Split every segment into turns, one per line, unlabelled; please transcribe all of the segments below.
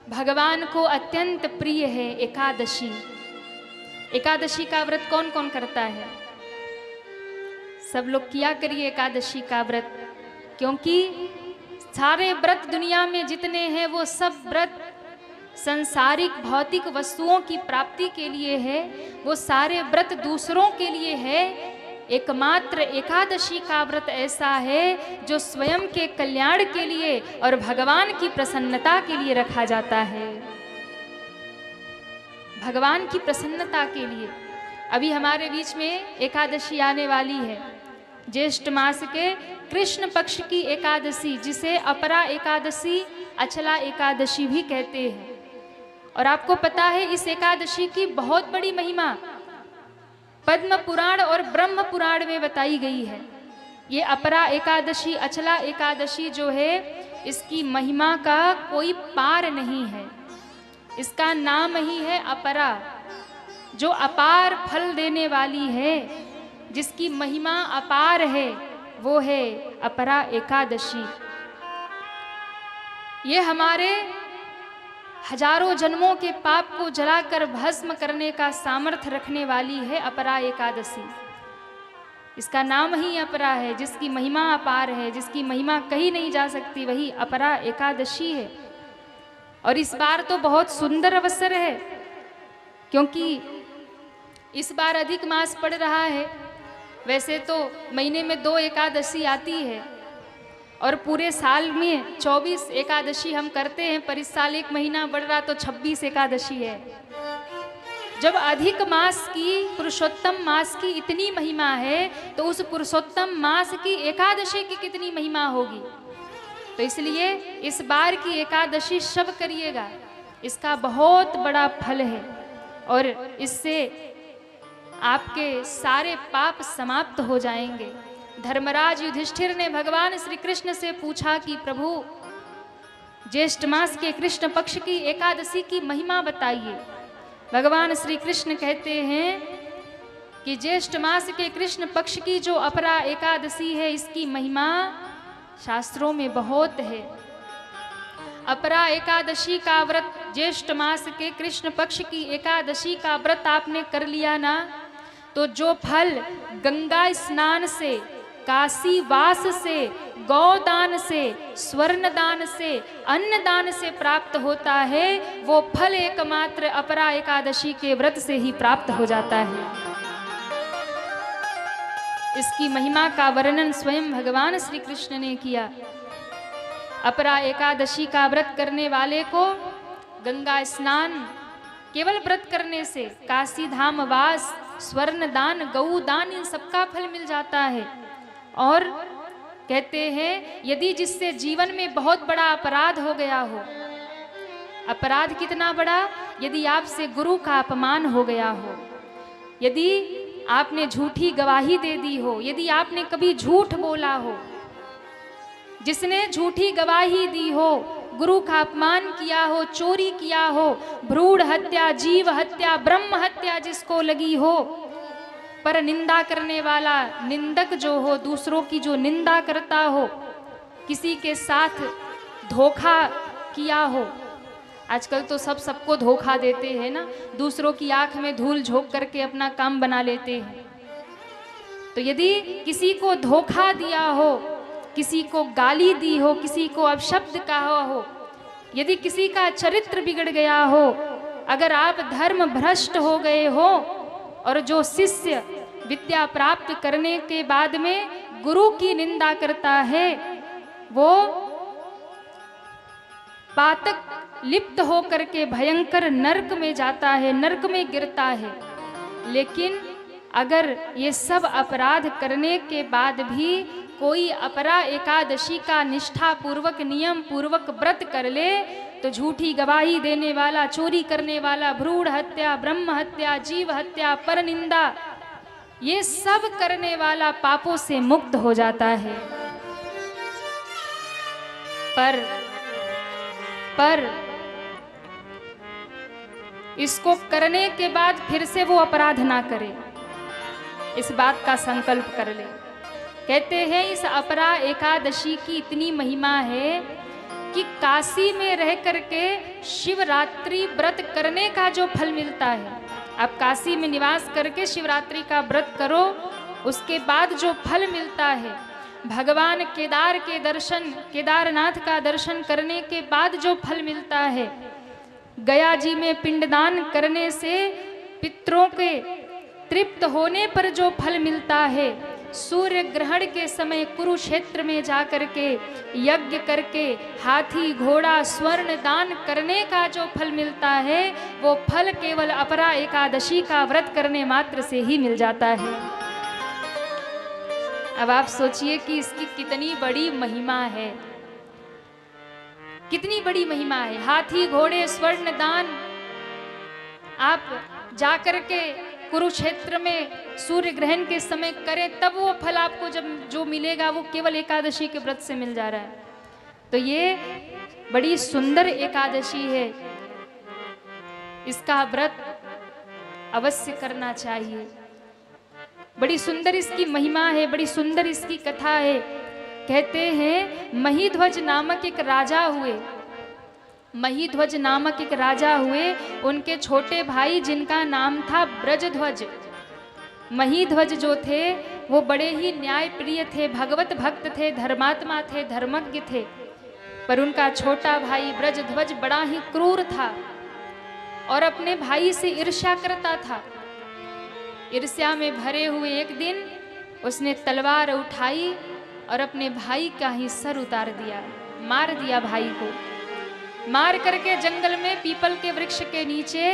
भगवान को अत्यंत प्रिय है एकादशी। एकादशी का व्रत कौन कौन करता है? सब लोग किया करिए एकादशी का व्रत, क्योंकि सारे व्रत दुनिया में जितने हैं वो सब व्रत संसारिक भौतिक वस्तुओं की प्राप्ति के लिए है। वो सारे व्रत दूसरों के लिए है। एकमात्र एकादशी का व्रत ऐसा है जो स्वयं के कल्याण के लिए और भगवान की प्रसन्नता के लिए रखा जाता है। भगवान की प्रसन्नता के लिए। अभी हमारे बीच में एकादशी आने वाली है, ज्येष्ठ मास के कृष्ण पक्ष की एकादशी, जिसे अपरा एकादशी, अचला एकादशी भी कहते हैं। और आपको पता है इस एकादशी की बहुत बड़ी महिमा पद्म पुराण और ब्रह्म पुराण में बताई गई है। ये अपरा एकादशी, अचला एकादशी जो है, इसकी महिमा का कोई पार नहीं है। इसका नाम ही है अपरा, जो अपार फल देने वाली है, जिसकी महिमा अपार है, वो है अपरा एकादशी। ये हमारे हजारों जन्मों के पाप को जलाकर भस्म करने का सामर्थ्य रखने वाली है अपरा एकादशी। इसका नाम ही अपरा है, जिसकी महिमा अपार है, जिसकी महिमा कही नहीं जा सकती, वही अपरा एकादशी है। और इस बार तो बहुत सुंदर अवसर है, क्योंकि इस बार अधिक मास पड़ रहा है। वैसे तो महीने में 2 एकादशी आती है और पूरे साल में 24 एकादशी हम करते हैं, पर इस साल एक महीना बढ़ रहा तो 26 एकादशी है। जब अधिक मास की, पुरुषोत्तम मास की इतनी महिमा है, तो उस पुरुषोत्तम मास की एकादशी की कितनी महिमा होगी। तो इसलिए इस बार की एकादशी सब करिएगा, इसका बहुत बड़ा फल है और इससे आपके सारे पाप समाप्त हो जाएंगे। धर्मराज युधिष्ठिर ने भगवान श्री कृष्ण से पूछा कि प्रभु, ज्येष्ठ मास के कृष्ण पक्ष की एकादशी की महिमा बताइए। भगवान श्री कृष्ण कहते हैं कि ज्येष्ठ मास के कृष्ण पक्ष की जो अपरा एकादशी है, इसकी महिमा शास्त्रों में बहुत है। अपरा एकादशी का व्रत, ज्येष्ठ मास के कृष्ण पक्ष की एकादशी का व्रत आपने कर लिया ना, तो जो फल गंगा स्नान से, काशी वास से, गौदान से, स्वर्ण दान से, अन्न दान से प्राप्त होता है, वो फल एकमात्र अपरा एकादशी के व्रत से ही प्राप्त हो जाता है। इसकी महिमा का वर्णन स्वयं भगवान श्री कृष्ण ने किया। अपरा एकादशी का व्रत करने वाले को गंगा स्नान केवल व्रत करने से, काशी धाम वास, स्वर्ण दान, गौ दान, इन सबका फल मिल जाता है। और कहते हैं यदि जिससे जीवन में बहुत बड़ा अपराध हो गया हो, अपराध कितना बड़ा, यदि आपसे गुरु का अपमान हो गया हो, यदि आपने झूठी गवाही दे दी हो, यदि आपने कभी झूठ बोला हो, जिसने झूठी गवाही दी हो, गुरु का अपमान किया हो, चोरी किया हो, भ्रूण हत्या, जीव हत्या, ब्रह्म हत्या जिसको लगी हो, पर निंदा करने वाला निंदक जो हो, दूसरों की जो निंदा करता हो, किसी के साथ धोखा किया हो। आजकल तो सबको धोखा देते हैं ना, दूसरों की आंख में धूल झोंक करके अपना काम बना लेते हैं। तो यदि किसी को धोखा दिया हो, किसी को गाली दी हो, किसी को अपशब्द कहा हो, यदि किसी का चरित्र बिगड़ गया हो, अगर आप धर्म भ्रष्ट हो गए हो, और जो शिष्य विद्या प्राप्त करने के बाद में गुरु की निंदा करता है, वो पातक लिप्त होकर के भयंकर नरक में जाता है, नरक में गिरता है। लेकिन अगर ये सब अपराध करने के बाद भी कोई अपरा एकादशी का निष्ठा पूर्वक, नियम पूर्वक व्रत कर ले, तो झूठी गवाही देने वाला, चोरी करने वाला, भ्रूण हत्या, ब्रह्म हत्या, जीव हत्या, पर निंदा, ये सब करने वाला पापों से मुक्त हो जाता है। पर इसको करने के बाद फिर से वो अपराध ना करे, इस बात का संकल्प कर ले। कहते हैं इस अपरा एकादशी की इतनी महिमा है कि काशी में रह करके शिवरात्रि व्रत करने का जो फल मिलता है, आप काशी में निवास करके शिवरात्रि का व्रत करो, उसके बाद जो फल मिलता है, भगवान केदार के दर्शन, केदारनाथ का दर्शन करने के बाद जो फल मिलता है, गया जी में पिंडदान करने से पितरों के तृप्त होने पर जो फल मिलता है, सूर्य ग्रहण के समय कुरुक्षेत्र में जाकर के यज्ञ करके हाथी घोड़ा स्वर्ण दान करने का जो फल मिलता है, वो फल केवल अपरा एकादशी का व्रत करने मात्र से ही मिल जाता है। अब आप सोचिए कि इसकी कितनी बड़ी महिमा है, कितनी बड़ी महिमा है। हाथी घोड़े स्वर्ण दान आप जाकर के कुरुक्षेत्र में सूर्य ग्रहण के समय करें, तब वो फल आपको जब जो मिलेगा वो केवल एकादशी के व्रत से मिल जा रहा है। तो ये बड़ी सुंदर एकादशी है, इसका व्रत अवश्य करना चाहिए। बड़ी सुंदर इसकी महिमा है, बड़ी सुंदर इसकी कथा है। कहते हैं महीध्वज नामक एक राजा हुए, महीध्वज नामक एक राजा हुए, उनके छोटे भाई जिनका नाम था ब्रजध्वज। महीध्वज जो थे वो बड़े ही न्यायप्रिय थे, भगवत भक्त थे, धर्मात्मा थे, धर्मज्ञ थे। पर उनका छोटा भाई ब्रजध्वज बड़ा ही क्रूर था और अपने भाई से ईर्ष्या करता था। ईर्ष्या में भरे हुए एक दिन उसने तलवार उठाई और अपने भाई का ही सर उतार दिया, मार दिया भाई को। मार करके जंगल में पीपल के वृक्ष के नीचे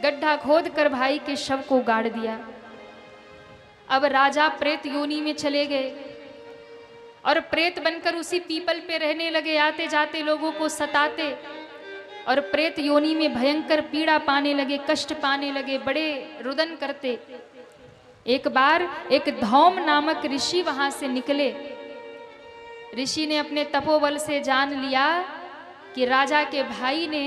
गड्ढा खोद कर भाई के शव को गाड़ दिया। अब राजा प्रेत योनि में चले गए और प्रेत बनकर उसी पीपल पे रहने लगे, आते जाते लोगों को सताते और प्रेत योनि में भयंकर पीड़ा पाने लगे, कष्ट पाने लगे, बड़े रुदन करते। एक बार एक धौम नामक ऋषि वहां से निकले। ऋषि ने अपने तपोबल से जान लिया कि राजा के भाई ने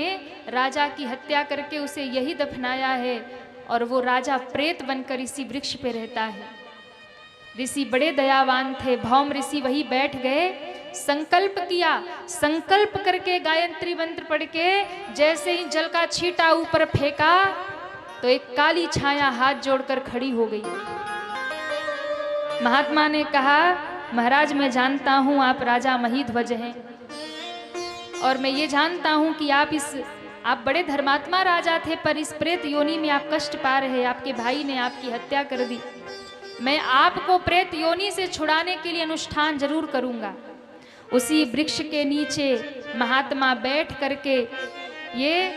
राजा की हत्या करके उसे यही दफनाया है और वो राजा प्रेत बनकर इसी वृक्ष पे रहता है। ऋषि बड़े दयावान थे, भौम ऋषि वही बैठ गए, संकल्प किया। संकल्प करके गायत्री मंत्र पढ़ के जैसे ही जल का छींटा ऊपर फेंका तो एक काली छाया हाथ जोड़कर खड़ी हो गई। महात्मा ने कहा, महाराज मैं जानता हूं आप राजा महीध्वज हैं और मैं ये जानता हूं कि आप बड़े धर्मात्मा राजा थे, पर इस प्रेत योनि में आप कष्ट पा रहे, आपके भाई ने आपकी हत्या कर दी। मैं आपको प्रेत योनि से छुड़ाने के लिए अनुष्ठान जरूर करूंगा। उसी वृक्ष के नीचे महात्मा बैठ करके ये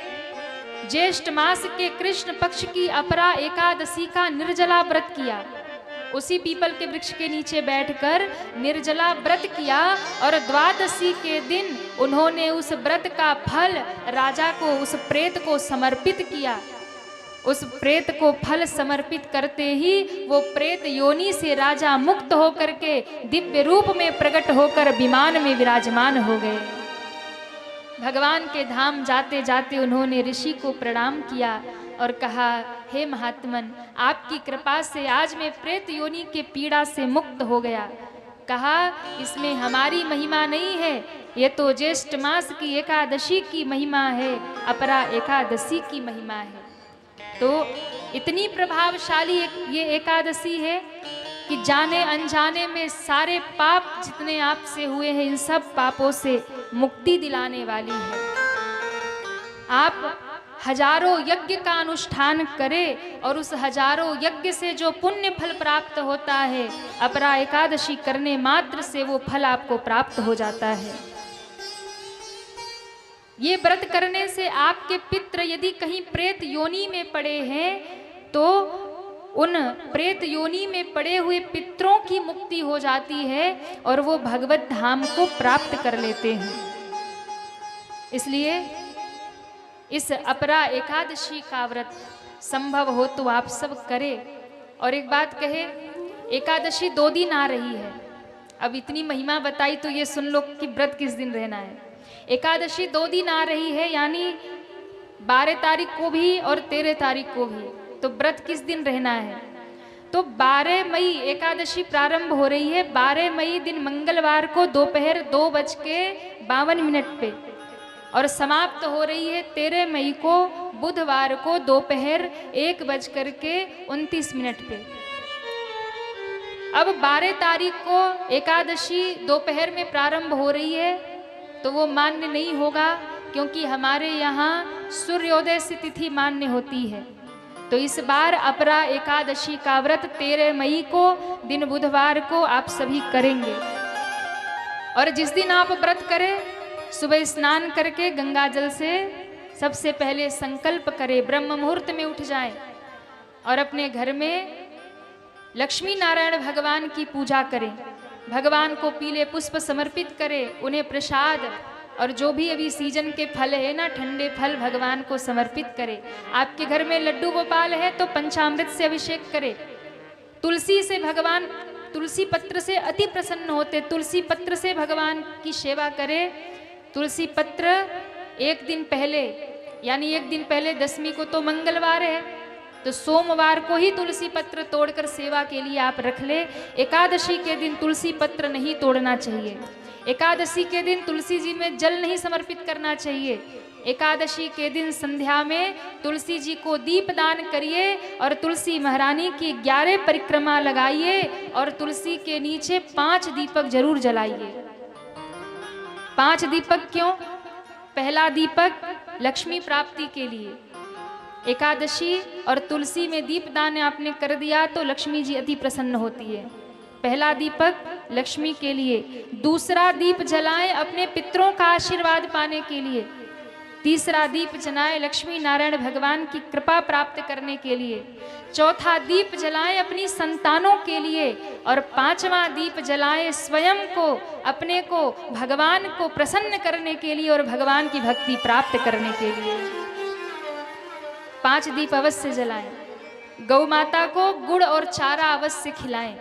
ज्येष्ठ मास के कृष्ण पक्ष की अपरा एकादशी का निर्जला व्रत किया। उसी पीपल के वृक्ष के नीचे बैठकर निर्जला व्रत किया और द्वादशी के दिन उन्होंने उस व्रत का फल राजा को, उस प्रेत को समर्पित किया। उस प्रेत को फल समर्पित करते ही वो प्रेत योनि से राजा मुक्त होकर के दिव्य रूप में प्रकट होकर विमान में विराजमान हो गए। भगवान के धाम जाते जाते उन्होंने ऋषि को प्रणाम किया और कहा, हे महात्मन, आपकी कृपा से आज मैं प्रेत योनि के पीड़ा से मुक्त हो गया। कहा, इसमें हमारी महिमा नहीं है, ये तो ज्येष्ठ मास की एकादशी की महिमा है, अपरा एकादशी की महिमा है। तो इतनी प्रभावशाली ये एकादशी है कि जाने अनजाने में सारे पाप जितने आपसे हुए हैं, इन सब पापों से मुक्ति दिलाने वाली है। आप हजारों यज्ञ का अनुष्ठान करें और उस हजारों यज्ञ से जो पुण्य फल प्राप्त होता है, अपरा एकादशी करने मात्र से वो फल आपको प्राप्त हो जाता है। ये व्रत करने से आपके पितृ यदि कहीं प्रेत योनि में पड़े हैं तो उन प्रेत योनि में पड़े हुए पितरों की मुक्ति हो जाती है और वो भगवत धाम को प्राप्त कर लेते हैं। इसलिए इस अपरा एकादशी का व्रत संभव हो तो आप सब करें। और एक बात कहे, एकादशी 2 दिन आ रही है। अब इतनी महिमा बताई तो ये सुन लो कि व्रत किस दिन रहना है। एकादशी 2 दिन आ रही है, यानी 12 तारीख को भी और 13 तारीख को भी। तो व्रत किस दिन रहना है? तो 12 मई एकादशी प्रारंभ हो रही है 12 मई दिन मंगलवार को दोपहर 2:52 पे और समाप्त हो रही है 13 मई को बुधवार को दोपहर 1:29 पे। अब 12 तारीख को एकादशी दोपहर में प्रारंभ हो रही है तो वो मान्य नहीं होगा, क्योंकि हमारे यहाँ सूर्योदय से तिथि मान्य होती है। तो इस बार अपरा एकादशी का व्रत 13 मई को दिन बुधवार को आप सभी करेंगे। और जिस दिन आप व्रत करें सुबह स्नान करके गंगा जल से सबसे पहले संकल्प करें, ब्रह्म मुहूर्त में उठ जाएं और अपने घर में लक्ष्मी नारायण भगवान की पूजा करें, भगवान को पीले पुष्प समर्पित करें, उन्हें प्रसाद और जो भी अभी सीजन के फल है ना, ठंडे फल भगवान को समर्पित करें। आपके घर में लड्डू गोपाल है तो पंचामृत से अभिषेक करें। तुलसी से भगवान तुलसी पत्र से अति प्रसन्न होते, तुलसी पत्र से भगवान की सेवा करें। तुलसी पत्र एक दिन पहले, यानी एक दिन पहले दशमी को तो मंगलवार है, तो सोमवार को ही तुलसी पत्र तोड़कर सेवा के लिए आप रख ले। एकादशी के दिन तुलसी पत्र नहीं तोड़ना चाहिए। एकादशी के दिन तुलसी जी में जल नहीं समर्पित करना चाहिए। एकादशी के दिन संध्या में तुलसी जी को दीप दान करिए और तुलसी महारानी की 11 परिक्रमा लगाइए और तुलसी के नीचे 5 दीपक जरूर जलाइए। 5 दीपक क्यों? पहला दीपक लक्ष्मी प्राप्ति के लिए, एकादशी और तुलसी में दीपदान आपने कर दिया तो लक्ष्मी जी अति प्रसन्न होती है। पहला दीपक लक्ष्मी के लिए, दूसरा दीप जलाएं अपने पितरों का आशीर्वाद पाने के लिए, तीसरा दीप जलाएं लक्ष्मी नारायण भगवान की कृपा प्राप्त करने के लिए, चौथा दीप जलाएं अपनी संतानों के लिए और 5वां दीप जलाएं स्वयं को, अपने को, भगवान को प्रसन्न करने के लिए और भगवान की भक्ति प्राप्त करने के लिए। 5 दीप अवश्य जलाएं। गौ माता को गुड़ और चारा अवश्य खिलाएं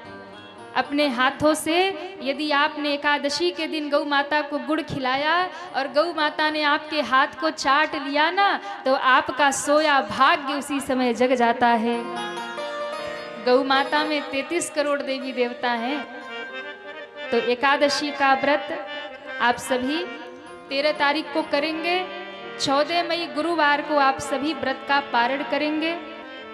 अपने हाथों से। यदि आपने एकादशी के दिन गौ माता को गुड़ खिलाया और गौ माता ने आपके हाथ को चाट लिया ना, तो आपका सोया भाग्य उसी समय जग जाता है। गौ माता में 33 करोड़ देवी देवता हैं। तो एकादशी का व्रत आप सभी 13 तारीख को करेंगे। 14 मई गुरुवार को आप सभी व्रत का पारण करेंगे।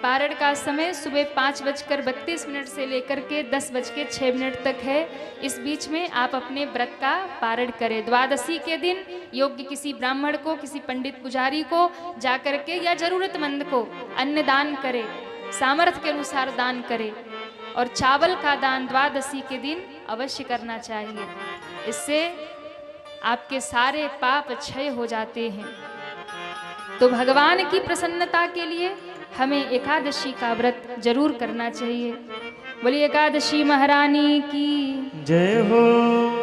पारण का समय सुबह 5:32 से लेकर के 10:06 तक है। इस बीच में आप अपने व्रत का पारण करें। द्वादशी के दिन योग्य किसी ब्राह्मण को, किसी पंडित पुजारी को जाकर के या जरूरतमंद को अन्न दान करें, सामर्थ्य के अनुसार दान करें। और चावल का दान द्वादशी के दिन अवश्य करना चाहिए। इससे आपके सारे पाप क्षय हो जाते हैं। तो भगवान की प्रसन्नता के लिए हमें एकादशी का व्रत जरूर करना चाहिए। बोलिए एकादशी महारानी की
जय हो।